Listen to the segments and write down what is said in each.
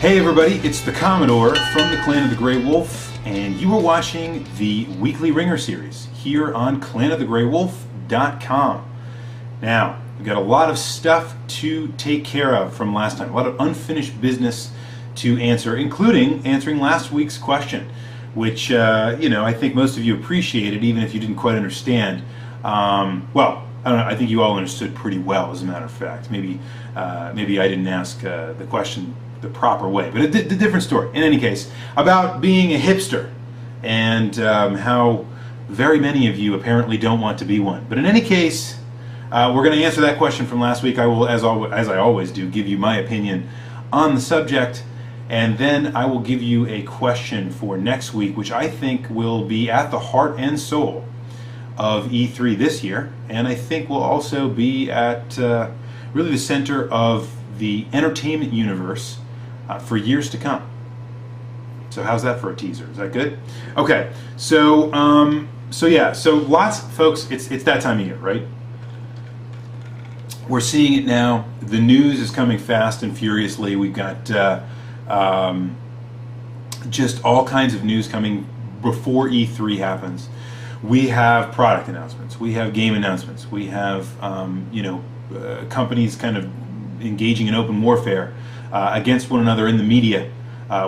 Hey everybody, it's the Commodore from the Clan of the Grey Wolf, and you are watching the weekly Wringer series here on clanofthegraywolf.com. Now, we've got a lot of stuff to take care of from last time, a lot of unfinished business to answer, including answering last week's question, which, I think most of you appreciated, even if you didn't quite understand. Well, I don't know, I think you all understood pretty well, as a matter of fact. Maybe I didn't ask the question the proper way, but a different story. In any case, about being a hipster and how very many of you apparently don't want to be one. But in any case, we're going to answer that question from last week. I will, as I always do, give you my opinion on the subject, and then I will give you a question for next week, which I think will be at the heart and soul of E3 this year, and I think will also be at really the center of the entertainment universe for years to come. So how's that for a teaser? Is that good? Okay, so lots, folks, it's that time of year, right? We're seeing it now. The news is coming fast and furiously. We've got just all kinds of news coming before E3 happens. We have product announcements. We have game announcements. We have companies kind of engaging in open warfare against one another in the media,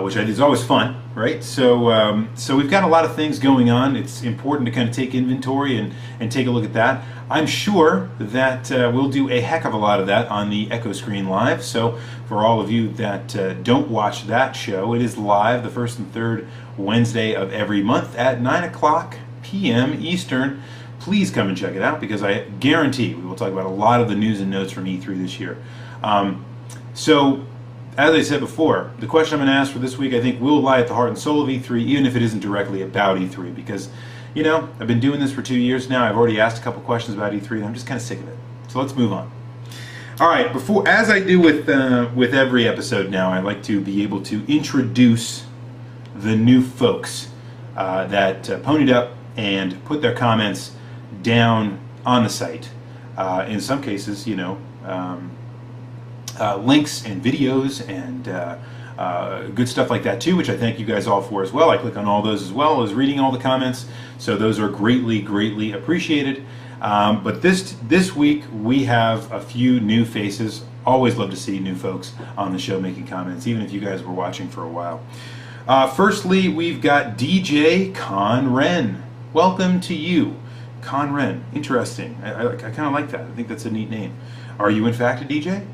which is always fun, right? So we've got a lot of things going on. It's important to kind of take inventory and take a look at that. I'm sure that we'll do a heck of a lot of that on the Echo Screen Live. So for all of you that don't watch that show, it is live the first and third Wednesday of every month at 9 p.m. Eastern. Please come and check it out, because I guarantee we will talk about a lot of the news and notes from E3 this year. So, as I said before, the question I'm going to ask for this week, I think, will lie at the heart and soul of E3, even if it isn't directly about E3, because, I've been doing this for 2 years now. I've already asked a couple questions about E3, and I'm just kind of sick of it. So let's move on. All right, as I do with every episode now, I like to be able to introduce the new folks that ponied up and put their comments down on the site. In some cases, links and videos and good stuff like that too, which I thank you guys all for as well. I click on all those as well as reading all the comments, so those are greatly appreciated. But this week we have a few new faces. Always love to see new folks on the show making comments, even if you guys were watching for a while. Firstly, we've got DJ Conren. Welcome to you, Conren. Interesting. I kind of like that. I think that's a neat name. Are you in fact a DJ?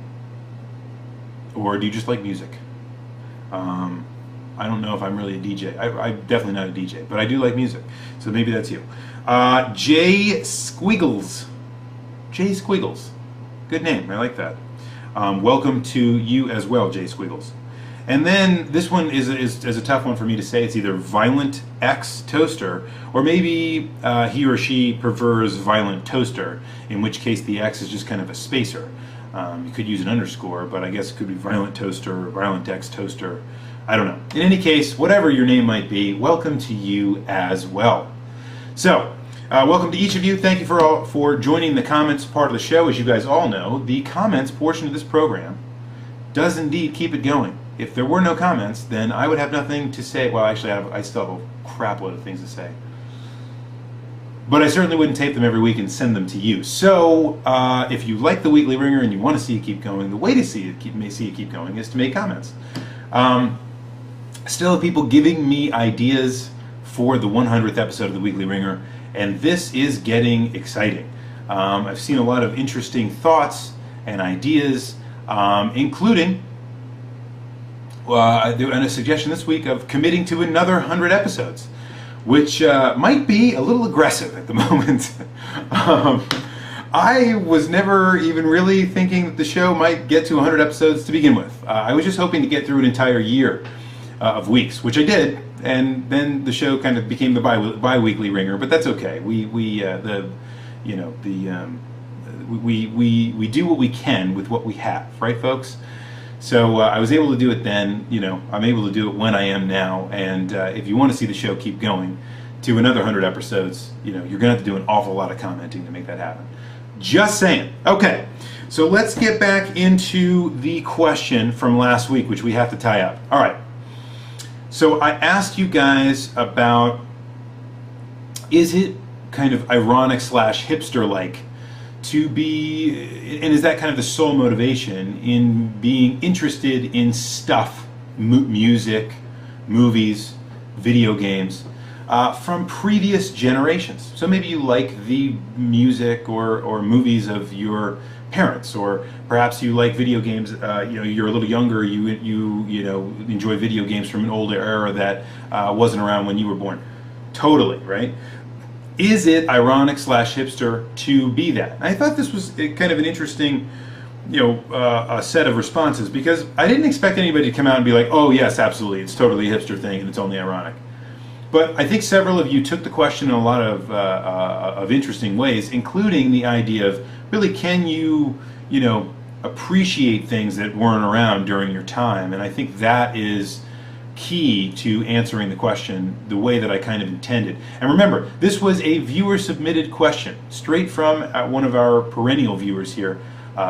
Or do you just like music? I don't know if I'm really a DJ. I'm definitely not a DJ, but I do like music. So maybe that's you. Jay Squiggles. Jay Squiggles. Good name. I like that. Welcome to you as well, Jay Squiggles. And then this one is a tough one for me to say. It's either Violent X Toaster, or maybe he or she prefers Violent Toaster, in which case the X is just kind of a spacer. You could use an underscore, but I guess it could be Violent Toaster or Violent X Toaster. I don't know. In any case, whatever your name might be, welcome to you as well. So, welcome to each of you. Thank you for joining the comments part of the show. As you guys all know, the comments portion of this program does indeed keep it going. If there were no comments, then I would have nothing to say. Well, actually, I still have a crap load of things to say. But I certainly wouldn't tape them every week and send them to you. So, if you like the Weekly Wringer and you want to see it keep going, the way to see it keep going is to make comments. Still have people giving me ideas for the 100th episode of the Weekly Wringer, and this is getting exciting. I've seen a lot of interesting thoughts and ideas, including and a suggestion this week of committing to another 100 episodes, which might be a little aggressive at the moment. I was never even really thinking that the show might get to 100 episodes to begin with. I was just hoping to get through an entire year of weeks, which I did, and then the show kind of became the bi-weekly Wringer. But that's okay. We do what we can with what we have, right, folks? So I was able to do it then. I'm able to do it when I am now. And if you want to see the show keep going to another 100 episodes, you're going to have to do an awful lot of commenting to make that happen. Just saying. Okay. So let's get back into the question from last week, which we have to tie up. All right. So I asked you guys about, is it kind of ironic / hipster-like to be, and is that kind of the sole motivation in being interested in stuff, music, movies, video games, from previous generations? So maybe you like the music or movies of your parents, or perhaps you like video games. You're a little younger. You enjoy video games from an older era that wasn't around when you were born. Totally, right? Is it ironic / hipster to be that? I thought this was kind of an interesting, a set of responses, because I didn't expect anybody to come out and be like, "Oh yes, absolutely, it's totally a hipster thing and it's only ironic." But I think several of you took the question in a lot of interesting ways, including the idea of, really, can you appreciate things that weren't around during your time? And I think that is key to answering the question the way that I kind of intended. And remember, this was a viewer submitted question straight from one of our perennial viewers here,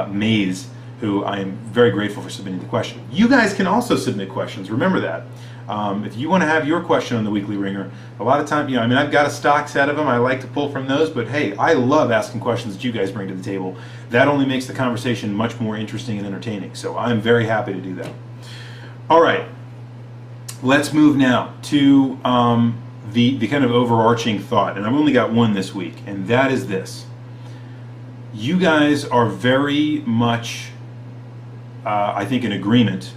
Maze, who I am very grateful for submitting the question. You guys can also submit questions, remember that. If you want to have your question on the Weekly Wringer, a lot of time, I've got a stock set of them. I like to pull from those, but hey, I love asking questions that you guys bring to the table. That only makes the conversation much more interesting and entertaining. So I'm very happy to do that. All right. Let's move now to the kind of overarching thought, and I've only got one this week, and that is this. You guys are very much, I think, in agreement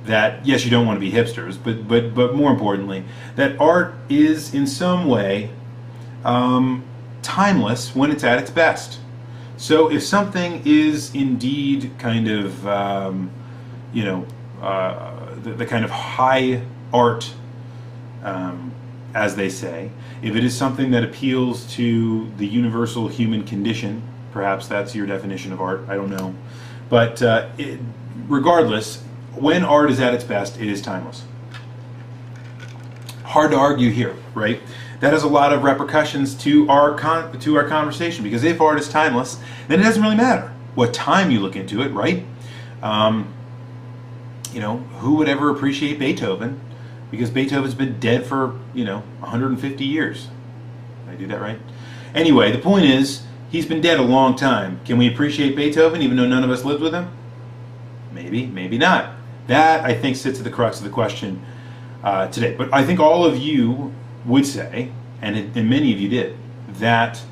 that, yes, you don't want to be hipsters, but more importantly, that art is in some way timeless when it's at its best. So if something is indeed kind of, the kind of high art, as they say, if it is something that appeals to the universal human condition, perhaps that's your definition of art, I don't know, but regardless, when art is at its best, it is timeless. Hard to argue here, right? That has a lot of repercussions to our conversation, because if art is timeless, then it doesn't really matter what time you look into it, right? Who would ever appreciate Beethoven? Because Beethoven's been dead for, 150 years. Did I do that right? Anyway, the point is, he's been dead a long time. Can we appreciate Beethoven even though none of us lived with him? Maybe, maybe not. That, I think, sits at the crux of the question today. But I think all of you would say, and many of you did, that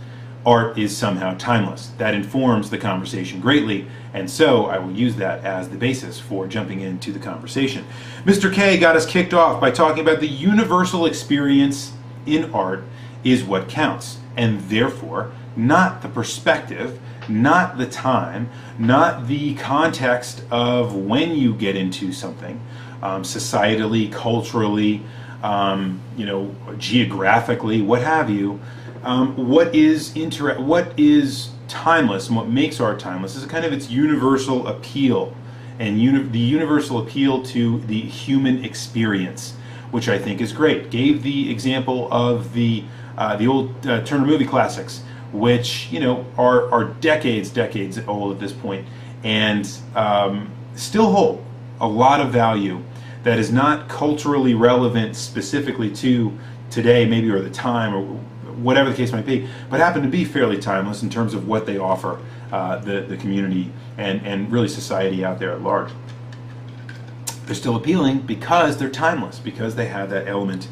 art is somehow timeless. That informs the conversation greatly, and so I will use that as the basis for jumping into the conversation. Mr. K got us kicked off by talking about the universal experience in art is what counts, and therefore not the perspective, not the time, not the context of when you get into something, societally, culturally, geographically, what have you. What is timeless and what makes art timeless is kind of its universal appeal, and the universal appeal to the human experience, which I think is great. Gave the example of the old Turner movie classics, which are decades old at this point, and still hold a lot of value that is not culturally relevant specifically to today, maybe, or the time, or whatever the case might be, but happen to be fairly timeless in terms of what they offer the community and really society out there at large. They're still appealing because they're timeless, because they have that element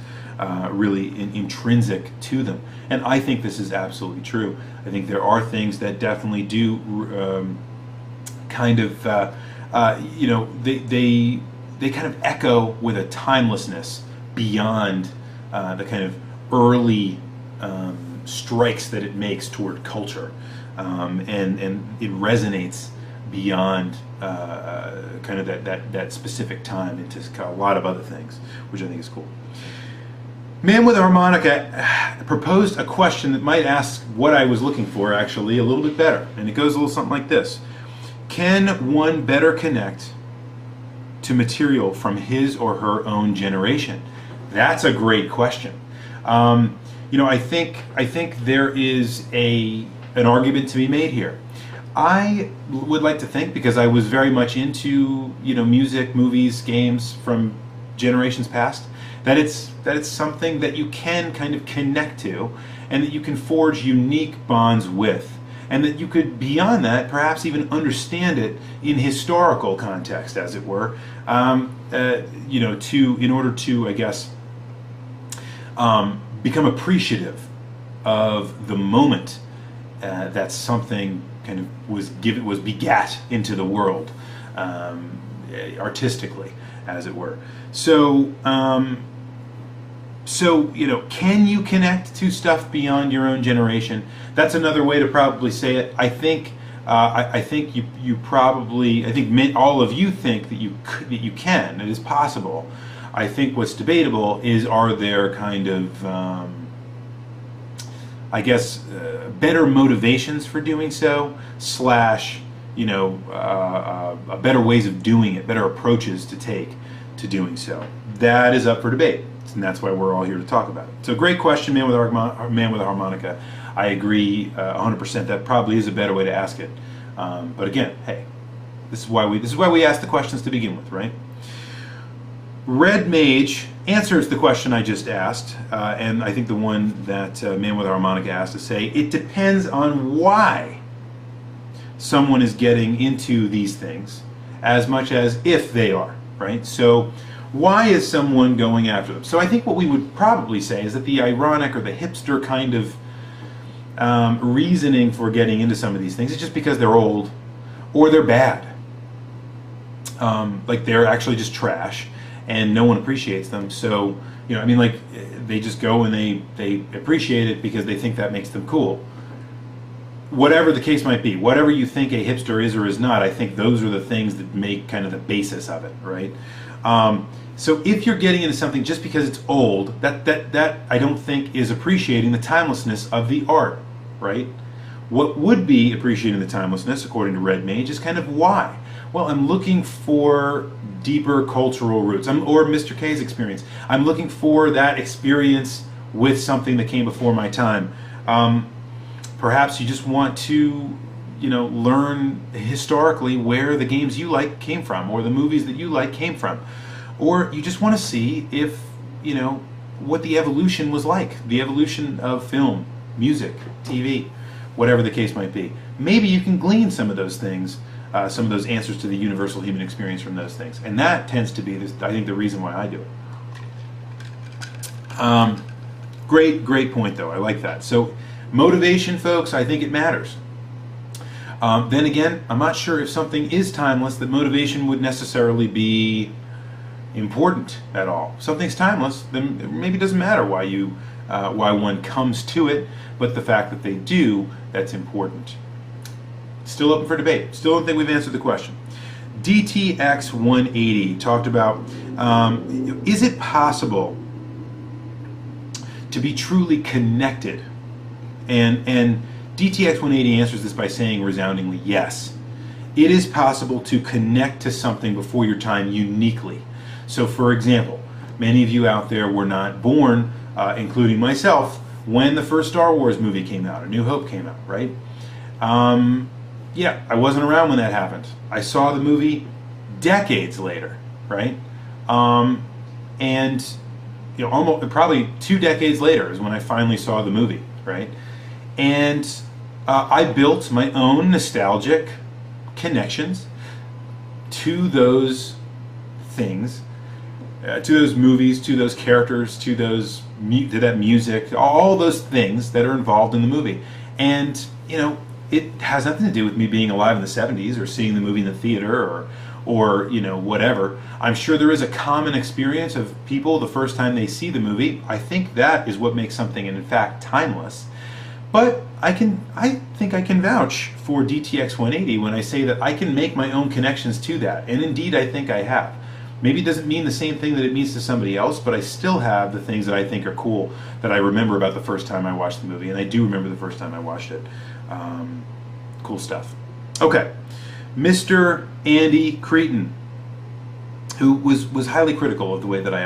really intrinsic to them. And I think this is absolutely true. I think there are things that definitely do they kind of echo with a timelessness beyond the kind of early strikes that it makes toward culture, and it resonates beyond kind of that specific time into a lot of other things, which I think is cool. Man with a Harmonica proposed a question that might ask what I was looking for actually a little bit better, and it goes a little something like this: can one better connect to material from his or her own generation? That's a great question. I think there is an argument to be made here. I would like to think, because I was very much into music, movies, games from generations past, that it's something that you can kind of connect to, and that you can forge unique bonds with, and that you could, beyond that, perhaps even understand it in historical context, as it were, in order to, I guess, become appreciative of the moment that something kind of was begat into the world, artistically, as it were. So, can you connect to stuff beyond your own generation? That's another way to probably say it. I think you probably, all of you think that you can. It is possible. I think what's debatable is, are there kind of better motivations for doing so, slash, better ways of doing it, better approaches to take to doing so. That is up for debate, and that's why we're all here to talk about it. So, great question, man with a harmonica. I agree 100%. That probably is a better way to ask it. But again, hey, this is why we ask the questions to begin with, right? Red Mage answers the question I just asked, and I think the one that Man with a Harmonica asked, to say, it depends on why someone is getting into these things as much as if they are, right? So why is someone going after them? So I think what we would probably say is that the ironic or the hipster kind of reasoning for getting into some of these things is just because they're old or they're bad. Like they're actually just trash and no one appreciates them. So, they just go and they appreciate it because they think that makes them cool. Whatever the case might be, whatever you think a hipster is or is not, I think those are the things that make kind of the basis of it, right? So if you're getting into something just because it's old, that I don't think is appreciating the timelessness of the art, right? What would be appreciating the timelessness, according to Red Mage, is kind of why. Well, I'm looking for deeper cultural roots, or Mr. K's experience. I'm looking for that experience with something that came before my time. Perhaps you just want to, learn historically where the games you like came from, or the movies that you like came from. Or you just want to see if, what the evolution was like, the evolution of film, music, TV, whatever the case might be. Maybe you can glean some of those things, some of those answers to the universal human experience from those things. And that tends to be, I think, the reason why I do it. Great point, though. I like that. So motivation, folks, I think it matters. Then again, I'm not sure if something is timeless that motivation would necessarily be important at all. If something's timeless, then maybe it doesn't matter why one comes to it, but the fact that they do, that's important. Still open for debate. Still don't think we've answered the question. DTX 180 talked about, is it possible to be truly connected? And DTX 180 answers this by saying resoundingly yes. It is possible to connect to something before your time uniquely. So, for example, many of you out there were not born, including myself, when the first Star Wars movie came out, A New Hope came out, right? Yeah, I wasn't around when that happened. I saw the movie decades later, right? And almost probably 2 decades later is when I finally saw the movie, right? And I built my own nostalgic connections to those things, to those movies, to those characters, to that music, all those things that are involved in the movie. And it has nothing to do with me being alive in the 70s or seeing the movie in the theater or whatever. I'm sure there is a common experience of people the first time they see the movie. I think that is what makes something, in fact, timeless. But I think I can vouch for DTX 180 when I say that I can make my own connections to that. And indeed, I think I have. Maybe it doesn't mean the same thing that it means to somebody else, but I still have the things that I think are cool that I remember about the first time I watched the movie. And I do remember the first time I watched it. Cool stuff. Okay. Mr. Andy Cretin, who was highly critical of the way that I